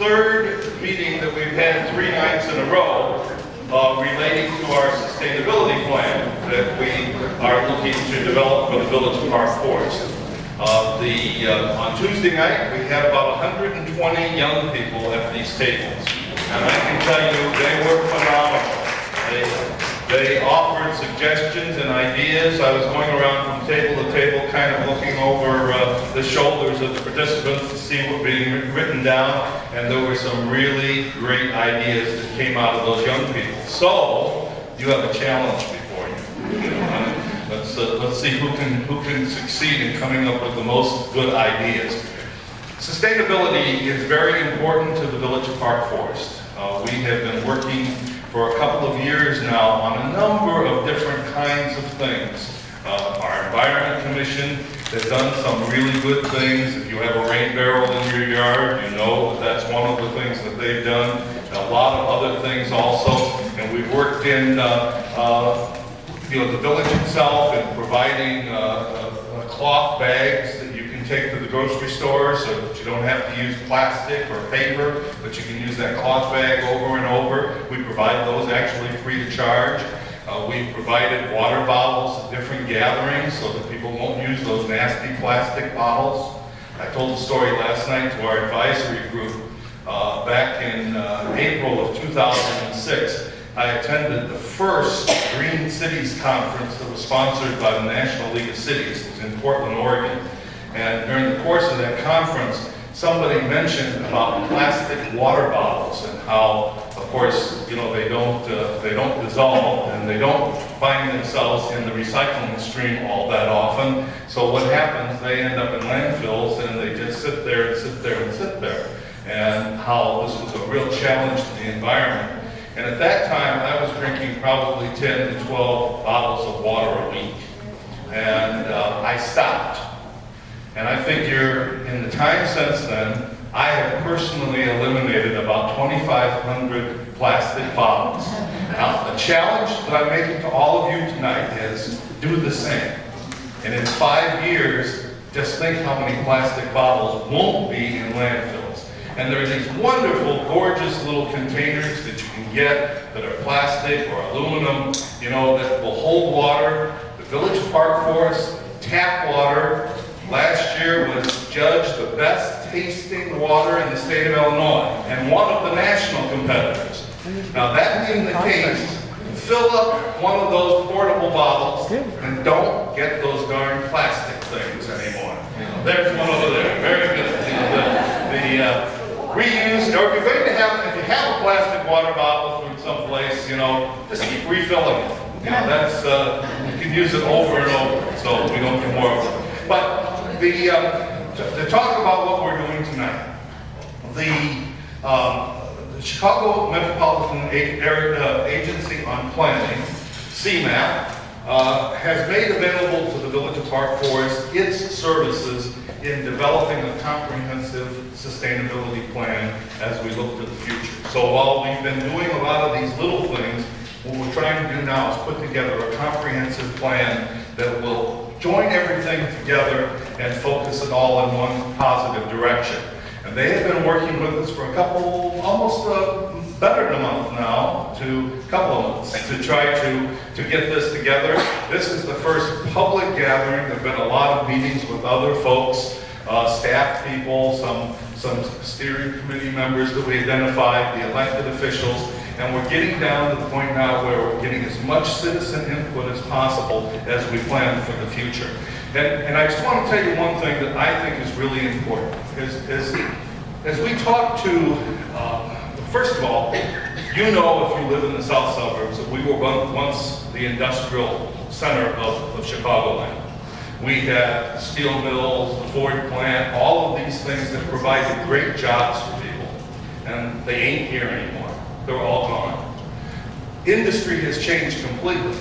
third meeting that we've had 3 nights in a row relating to our sustainability plan that we are looking to develop for the Village Park Forest. On Tuesday night, we had about 120 young people at these tables. And I can tell you, they were phenomenal. They offered suggestions and ideas. I was going around from table to table, kind of looking over the shoulders of the participants to see what was being written down, and there were some really great ideas that came out of those young people. So, you have a challenge before you. Let's see who can succeed in coming up with the most good ideas. Sustainability is very important to the Village of Park Forest. We have been working for a couple of years now on a number of different kinds of things. Our Environment Commission has done some really good things. If you have a rain barrel in your yard, you know that that's one of the things that they've done. A lot of other things also. And we've worked in the village itself in providing cloth bags that you can take to the grocery store so that you don't have to use plastic or paper, but you can use that cloth bag over and over. We provide those actually free to charge. We've provided water bottles at different gatherings so that people won't use those nasty plastic bottles. I told the story last night to our advisory group. Back in April of 2006, I attended the first Green Cities Conference that was sponsored by the National League of Cities. It was in Portland, Oregon. And during the course of that conference, somebody mentioned about plastic water bottles and how, of course, you know, they don't dissolve and they don't find themselves in the recycling stream all that often. So what happens, they end up in landfills and they just sit there and sit there and sit there. And how this was a real challenge to the environment. And at that time, I was drinking probably 10 to 12 bottles of water a week. And I stopped. And I figure in the time since then, I have personally eliminated about 2,500 plastic bottles. Now, the challenge that I'm making to all of you tonight is do the same. And in 5 years, just think how many plastic bottles won't be in landfills. And there are these wonderful, gorgeous little containers that you can get that are plastic or aluminum, you know, that will hold water. The Village of Park Forest tap water last year was judged the best tasting water in the state of Illinois and one of the national competitors. Now that being the case, fill up one of those portable bottles and don't get those darn plastic things anymore. You know, there's one over there, very good. You know, reused, or if you have a plastic water bottle from someplace, you know, just keep refilling it. You know, that's you can use it over and over, so we don't get more of it. But to talk about what we're doing tonight, the Chicago Metropolitan Agency on Planning, CMAP, has made available to the Village of Park Forest its services in developing a comprehensive sustainability plan as we look to the future. So while we've been doing a lot of these little things, what we're trying to do now is put together a comprehensive plan that will join everything together and focus it all in one positive direction. And they have been working with us for a couple, almost better than a month now, to a couple of months, to try to get this together. This is the first public gathering. There have been a lot of meetings with other folks, staff people, some steering committee members that we identified, the elected officials, and we're getting down to the point now where we're getting as much citizen input as possible as we plan for the future. And I just want to tell you one thing that I think is really important. As we talk to, first of all, you know if you live in the south suburbs that we were once the industrial center of Chicagoland. We had steel mills, the Ford plant, all of these things that provided great jobs for people. And they ain't here anymore. They're all gone. Industry has changed completely.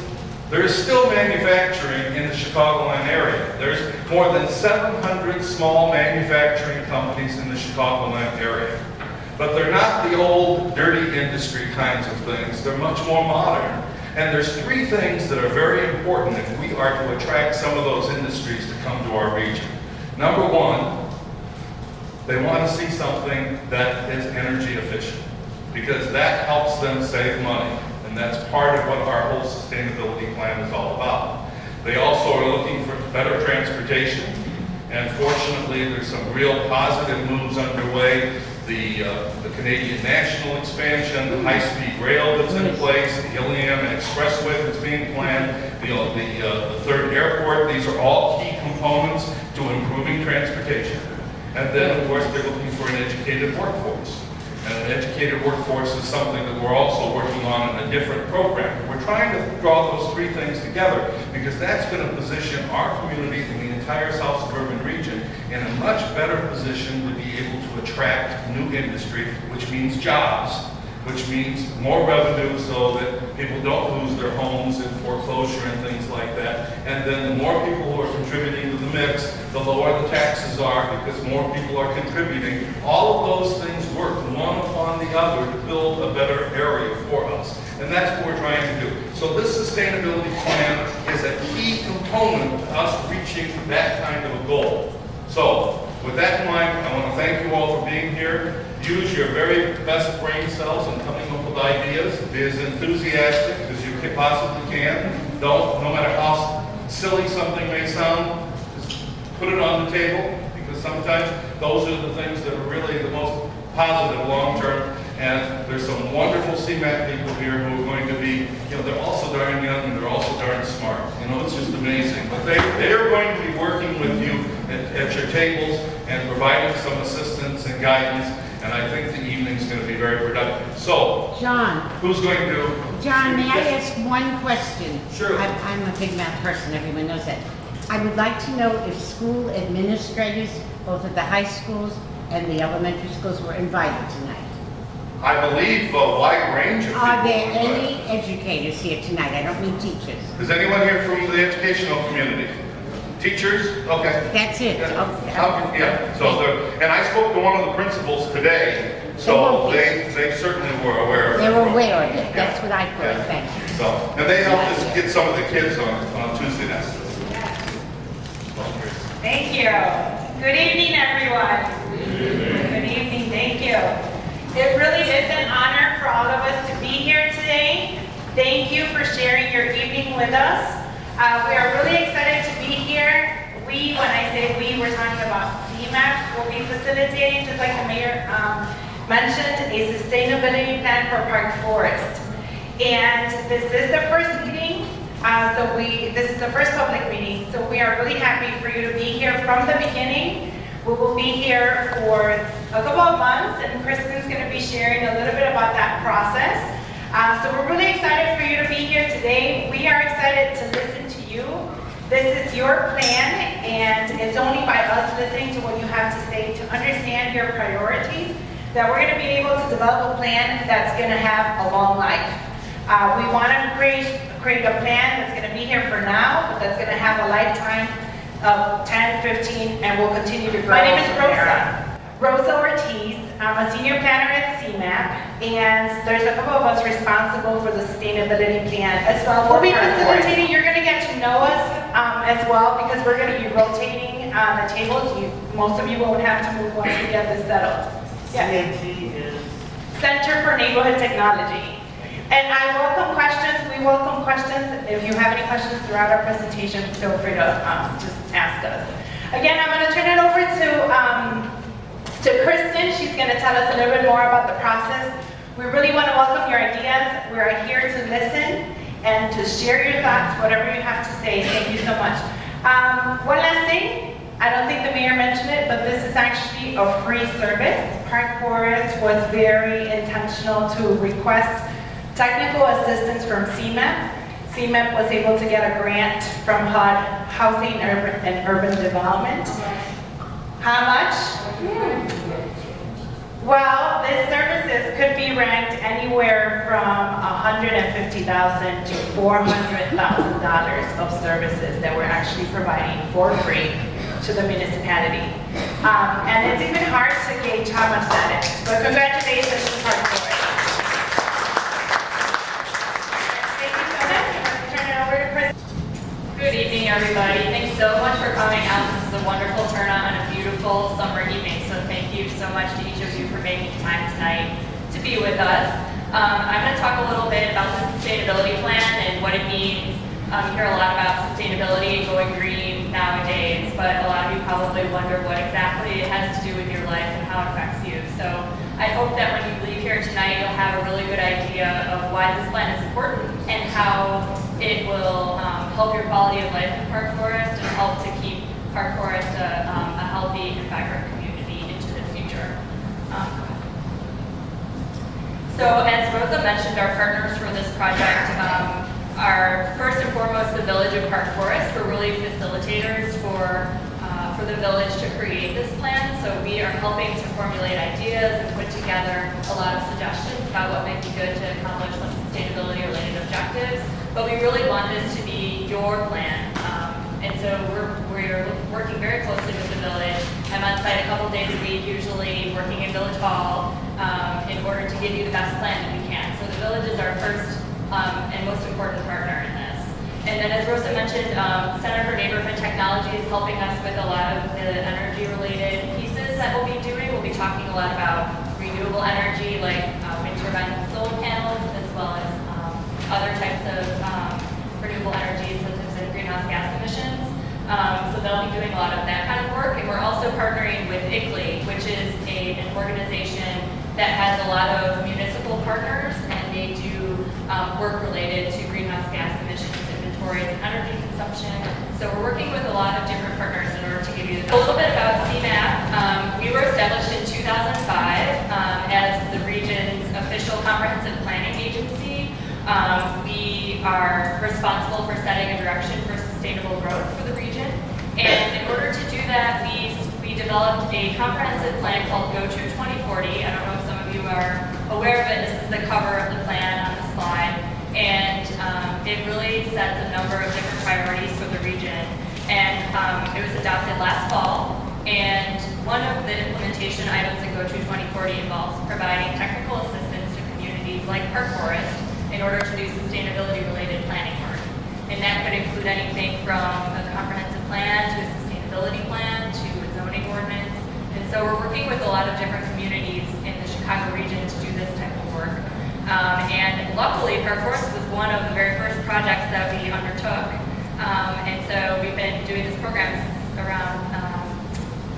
There is still manufacturing in the Chicagoland area. There's more than 700 small manufacturing companies in the Chicagoland area. But they're not the old, dirty industry kinds of things. They're much more modern. And there's 3 things that are very important if we are to attract some of those industries to come to our region. Number 1, They want to see something that is energy efficient, because that helps them save money. And that's part of what our whole sustainability plan is all about. They also are looking for better transportation, and fortunately there's some real positive moves underway. The Canadian National expansion, the high-speed rail that's in place, the Ilium and Expressway that's being planned, the third airport. These are all key components to improving transportation. And then, of course, they're looking for an educated workforce. And an educated workforce is something that we're also working on in a different program. We're trying to draw those three things together because that's going to position our community in the entire South Suburban region in a much better position to be able to attract new industry, which means jobs, which means more revenue so that people don't lose their homes in foreclosure and things like that. And then the more people who are contributing to the mix, the lower the taxes are because more people are contributing. All of those things work one upon the other to build a better area for us. And that's what we're trying to do. So this sustainability plan is a key component to us reaching that kind of a goal. So with that in mind, I want to thank you all for being here. Use your very best brain cells in coming up with ideas. Be as enthusiastic as you possibly can. No matter how silly something may sound, just put it on the table, because sometimes those are the things that are really the most positive long term. And there's some wonderful CMAP people here who are going to be, they're also darn young and they're also darn smart. It's just amazing. But they are going to be working with you at your tables and providing some assistance and guidance. And I think the evening's going to be very productive. So, John. Who's going to? John, may I ask one question? Sure. I'm a big math person, everyone knows that. I would like to know if school administrators, both at the high schools and the elementary schools, were invited tonight. I believe a wide range of people. Are there any educators here tonight? I don't mean teachers. Is anyone here from the educational community? Teachers? Okay. That's it. Yeah. Okay. Yeah. So and I spoke to one of the principals today, so they certainly were aware of it. They were aware of it. That's Yeah. what I thought. Yeah. Thank you. So, and they helped us get some of the kids on Tuesday nights. Thank you. Good evening, everyone. Good evening. Thank you. It really is an honor for all of us to be here today. Thank you for sharing your evening with us. We are really excited to be here. When I say we, we're talking about CMAP. We'll be facilitating, just like the mayor mentioned, a sustainability plan for Park Forest. And this is the first meeting. This is the first public meeting. So we are really happy for you to be here from the beginning. We will be here for a couple of months, and Kristen's going to be sharing a little bit about that process. So we're really excited for you to be here today. We are excited to listen to you. This is your plan, and it's only by us listening to what you have to say to understand your priorities that we're going to be able to develop a plan that's going to have a long life. We want to create a plan that's going to be here for now, but that's going to have a lifetime of 10, 15, and will continue to grow. My name is Rosa Ortiz. I'm a senior planner at CMAP, and there's a couple of us responsible for the sustainability plan as well. We'll be facilitating. You're going to get to know us as well, because we're going to be rotating the tables. Most of you won't have to move once we get this settled. Yeah. CMT is? Center for Neighborhood Technology. And I welcome questions. We welcome questions. If you have any questions throughout our presentation, feel free to just ask us. Again, I'm going to turn it over to Kristen. She's going to tell us a little bit more about the process. We really want to welcome your ideas. We are here to listen and to share your thoughts, whatever you have to say. Thank you so much. One last thing. I don't think the mayor mentioned it, but this is actually a free service. Park Forest was very intentional to request technical assistance from CMAP. CMAP was able to get a grant from HUD, Housing and Urban Development. How much? Well, these services could be ranked anywhere from $150,000 to $400,000 of services that we're actually providing for free to the municipality. And it's even hard to gauge how much that is. But congratulations to Park Forest. Good evening, everybody. Thanks so much for coming out. This is a wonderful turnout on a beautiful summer evening, so thank you you so much to each of you for making time tonight to be with us. I'm going to talk a little bit about the sustainability plan and what it means. You hear a lot about sustainability, going green nowadays, but a lot of you probably wonder what exactly it has to do with your life and how it affects you. So I hope that when you leave here tonight, you'll have a really good idea of why this plan is important and how it will help your quality of life in Park Forest and help to keep Park Forest a healthy and vibrant community into the future. So as Rosa mentioned, our partners for this project are first and foremost the Village of Park Forest. We're really facilitators for the village to create this plan. So we are helping to formulate ideas and put together a lot of suggestions about what might be good to accomplish some sustainability related objectives. But we really want this to be your plan. And so we're working very closely with the village. I'm on site a couple days a week, usually working in Village Hall, in order to give you the best plan that we can. So the village is our first and most important partner in this. And then as Rosa mentioned, Center for Neighborhood Technology is helping us with a lot of the energy-related pieces that we'll be doing. We'll be talking a lot about renewable energy, like wind turbines and solar panels, as well as other types of renewable energy, such as greenhouse gas emissions. So they'll be doing a lot of that kind of work. And we're also partnering with ICLEI, which is an organization that has a lot of municipal partners, and they do work related to greenhouse gas emissions, inventory, and energy consumption. So we're working with a lot of different partners in order to give you a little bit about CMAP. We were established in 2005 as the region's official comprehensive planning agency. We are responsible for setting a direction for sustainable growth for the region. And in order to do that, we developed a comprehensive plan called Go to 2040. I don't know if some of you are aware of it. This is the cover of the plan on the slide. And it really sets a number of different priorities for the region. And it was adopted last fall. And one of the implementation items in Go to 2040 involves providing technical assistance to communities like Park Forest in order to do sustainability-related planning work. And that could include anything from a comprehensive plan to a sustainability plan to a zoning ordinance. And so we're working with a lot of different communities in the Chicago region to do this type of work. And luckily, Park Forest was one of the very first projects that we undertook. And so we've been doing this program around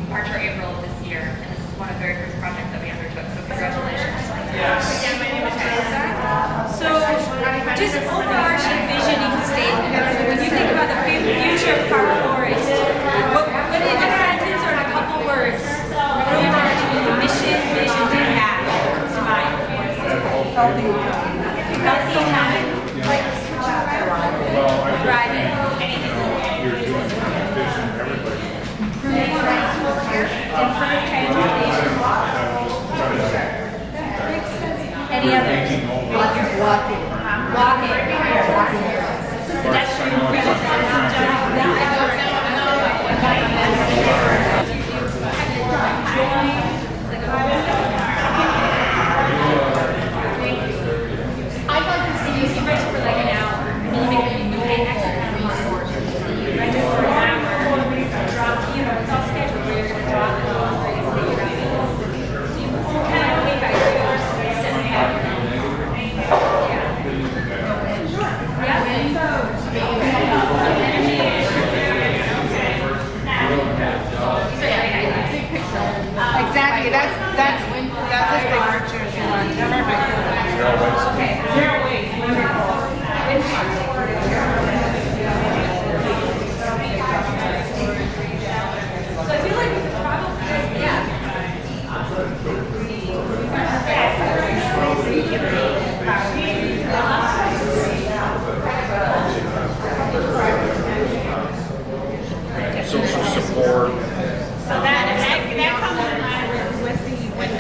March or April of this year. And this is one of the very first projects that we undertook. So congratulations. Yes. Again, my name is Rosa. So, just overarching visioning statement. So when you think about the future of Park Forest, what in a sentence or in a couple words, overarching mission, vision, and path comes to mind? Healthy, happy, thriving. Any other? Walking. Pedestrian freedom. I'd like to see you rest for like an hour. And you make extra kind of report. Right, just for an hour. Drop, it's all scheduled where you're going to drop it off. So you kind of pay by yours instead of having Exactly. That's a big picture. Okay. Zero waste. So I feel like we could probably, social support. So that comes in line with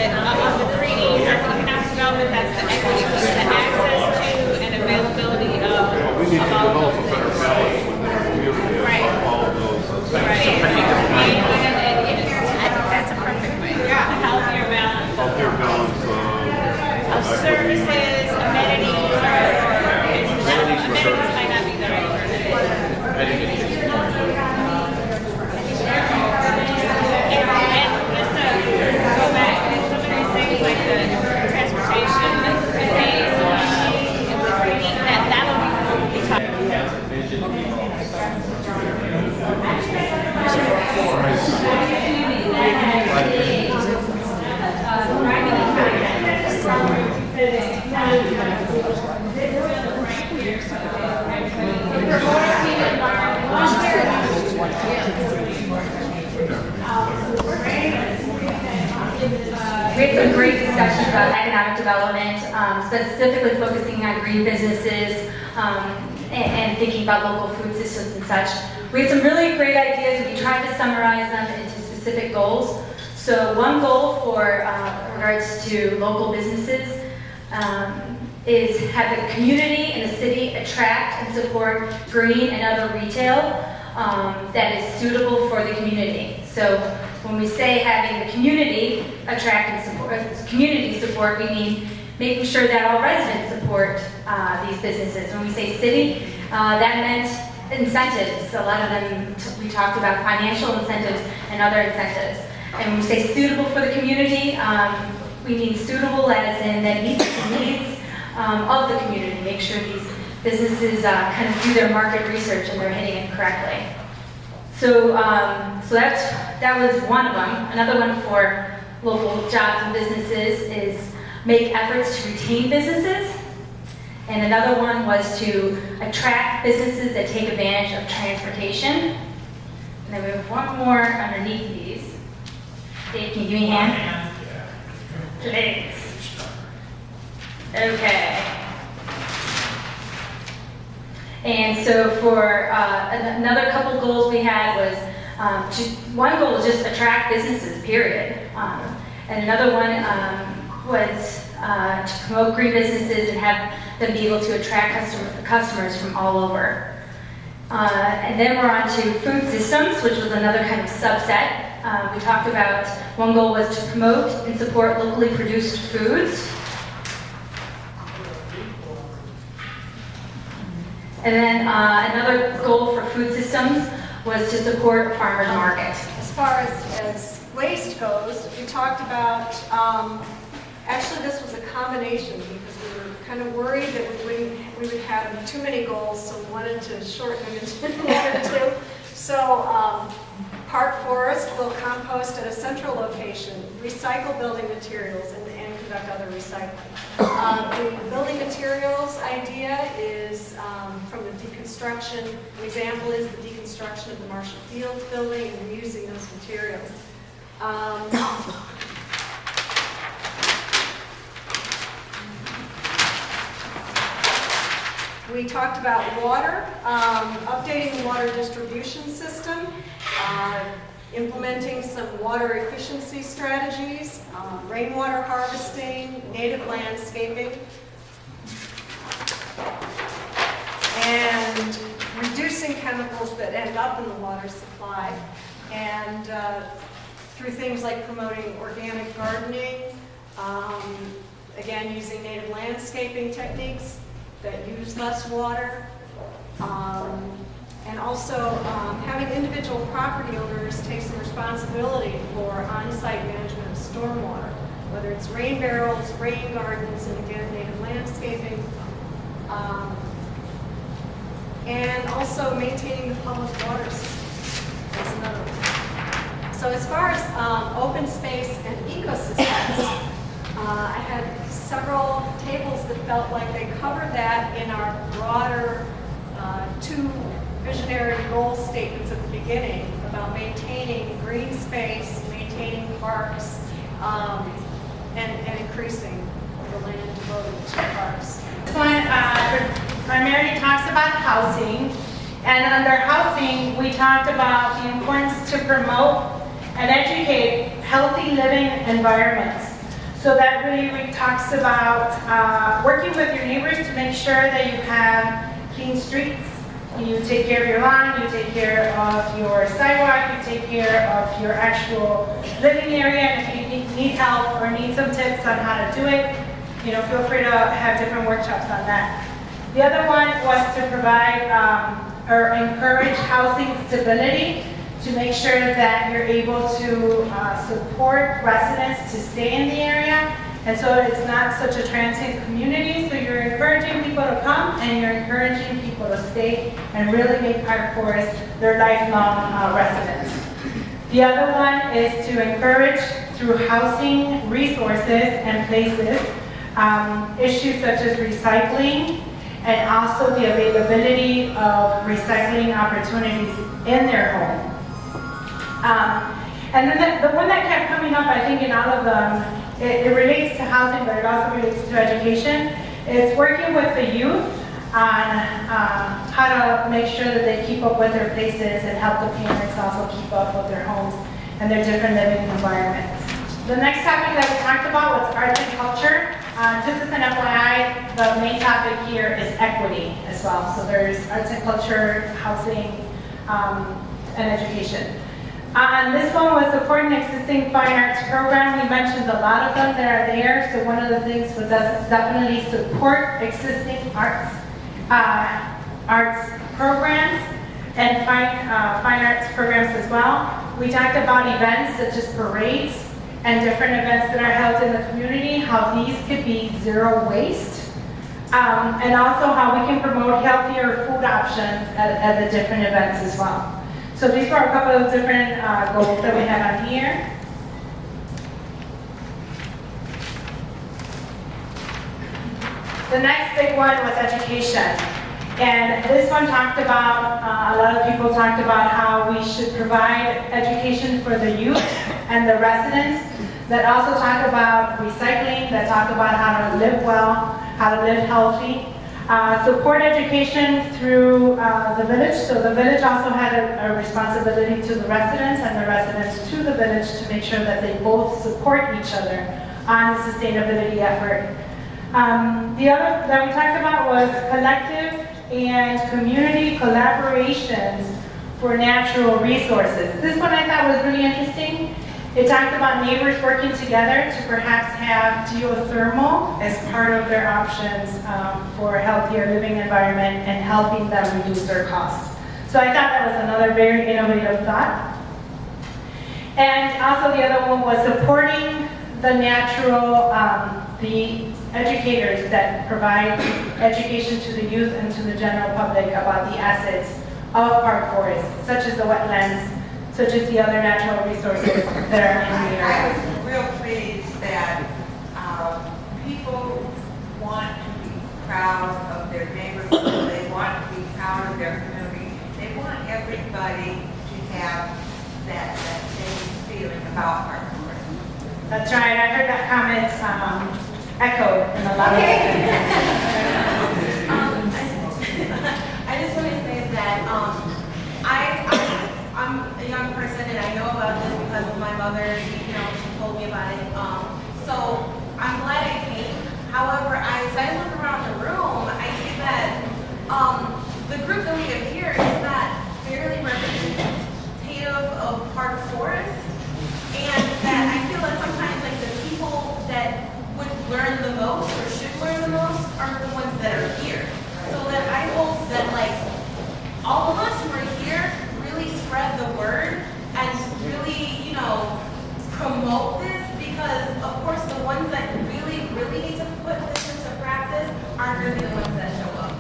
the 3Ds. That's economic development, that's the equity piece, the access to and availability of We need to all of develop those a better things. balance within the community Right. of all of those things. Right. I think that's a perfect way. A healthier balance Healthier balance of services, amenities, Amenities for sure. might not be the right word. I think it takes more. And just to go back some great discussions about economic development, specifically focusing on green businesses and thinking about local food systems and such. We had some really great ideas, and we tried to summarize them into specific goals. So one goal for regards to local businesses is have the community and the city attract and support green and other retail that is suitable for the community. So when we say having the community attract and support, we mean making sure that all residents support these businesses. When we say city, that meant incentives. A lot of them, we talked about financial incentives and other incentives. And when we say suitable for the community, we mean suitable as in that meets the needs of the community. Make sure these businesses kind of do their market research and they're hitting it correctly. So, that was one of them. Another one for local jobs and businesses is make efforts to retain businesses. And another one was to attract businesses that take advantage of transportation. And then we have one more underneath these. Dave, can you give me a hand? Thanks. Okay. And so for another couple goals we had was, one goal was just attract businesses, period. And another one was to promote green businesses and have them be able to attract customers from all over. And then we're on to food systems, which was another kind of subset. We talked about one goal was to promote and support locally produced foods. And then another goal for food systems was to support a farmer's market. As far as waste goes, we talked about, actually this was a combination because we were kind of worried that we would have too many goals, so we wanted to shorten them into one or two. So Park Forest will compost at a central location, recycle building materials, and conduct other recycling. The building materials idea is from the deconstruction. An example is the deconstruction of the Marshall Fields building and reusing those materials. We talked about water, updating the water distribution system, implementing some water efficiency strategies, rainwater harvesting, native landscaping, and reducing chemicals that end up in the water supply, and through things like promoting organic gardening, again using native landscaping techniques that use less water, and also having individual property owners take some responsibility for on-site management of stormwater, whether it's rain barrels, rain gardens, and again, native landscaping, and also maintaining the public water system. That's another one. So as far as open space and ecosystems, I had several tables that felt like they covered that in our broader two visionary goal statements at the beginning about maintaining green space, maintaining parks, and increasing the land devoted to parks. This one primarily talks about housing, and under housing we talked about the importance to promote and educate healthy living environments. So that really talks about working with your neighbors to make sure that you have clean streets, you take care of your lawn, you take care of your sidewalk, you take care of your actual living area, and if you need help or need some tips on how to do it, feel free to have different workshops on that. The other one was to provide or encourage housing stability, to make sure that you're able to support residents to stay in the area, and so it's not such a transient community, so you're encouraging people to come and you're encouraging people to stay and really make Park Forest their lifelong residents. The other one is to encourage through housing resources and places, issues such as recycling and also the availability of recycling opportunities in their home. And then the one that kept coming up, I think in all of them, it relates to housing, but it also relates to education. It's working with the youth on how to make sure that they keep up with their places and help the parents also keep up with their homes and their different living environments. The next topic that we talked about was arts and culture. Just as an FYI, the main topic here is equity as well. So there's arts and culture, housing, and education. This one was supporting existing fine arts program. We mentioned a lot of them that are there. So one of the things was definitely support existing arts programs and fine arts programs as well. We talked about events such as parades and different events that are held in the community, how these could be zero waste, and also how we can promote healthier food options at the different events as well. So these were a couple of different goals that we had on here. The next big one was education. And this one talked about, a lot of people talked about how we should provide education for the youth and the residents, that also talk about recycling, that talk about how to live well, how to live healthy. Support education through the village. So the village also had a responsibility to the residents and the residents to the village to make sure that they both support each other on the sustainability effort. The other that we talked about was collective and community collaborations for natural resources. This one I thought was really interesting. It talked about neighbors working together to perhaps have geothermal as part of their options for a healthier living environment and helping them reduce their costs. So I thought that was another very innovative thought. And also the other one was supporting the natural, the educators that provide education to the youth and to the general public about the assets of park forests, such as the wetlands, such as the other natural resources that are in the area. I was real pleased that people want to be proud of their neighborhood, they want to be proud of their community, they want everybody to have that same feeling about park forest. That's right, I heard that comment echoed in a lot of I just want to say that I'm a young person and I know about this because of my mother. She told me about it. So I'm glad I came. However, as I look around the room, I see that the group that we have here is not fairly representative of park forest, and that I feel that sometimes like the people that would learn the most or should learn the most are the ones that are here. So that I hope that like all of us who are here really spread the word and really, promote this, because of course the ones that really need to put this into practice aren't going to be the ones that show up.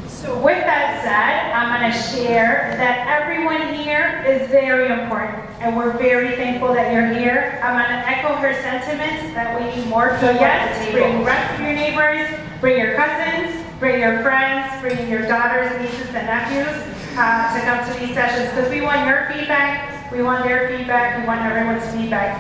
So with that said, I'm going to share that everyone here is very important, and we're very thankful that you're here. I'm going to echo her sentiments that we need more people. So yes, bring rest of your neighbors, bring your cousins, bring your friends, bring your daughters, nieces, and nephews to come to these sessions, because we want your feedback, we want their feedback, we want everyone's feedback.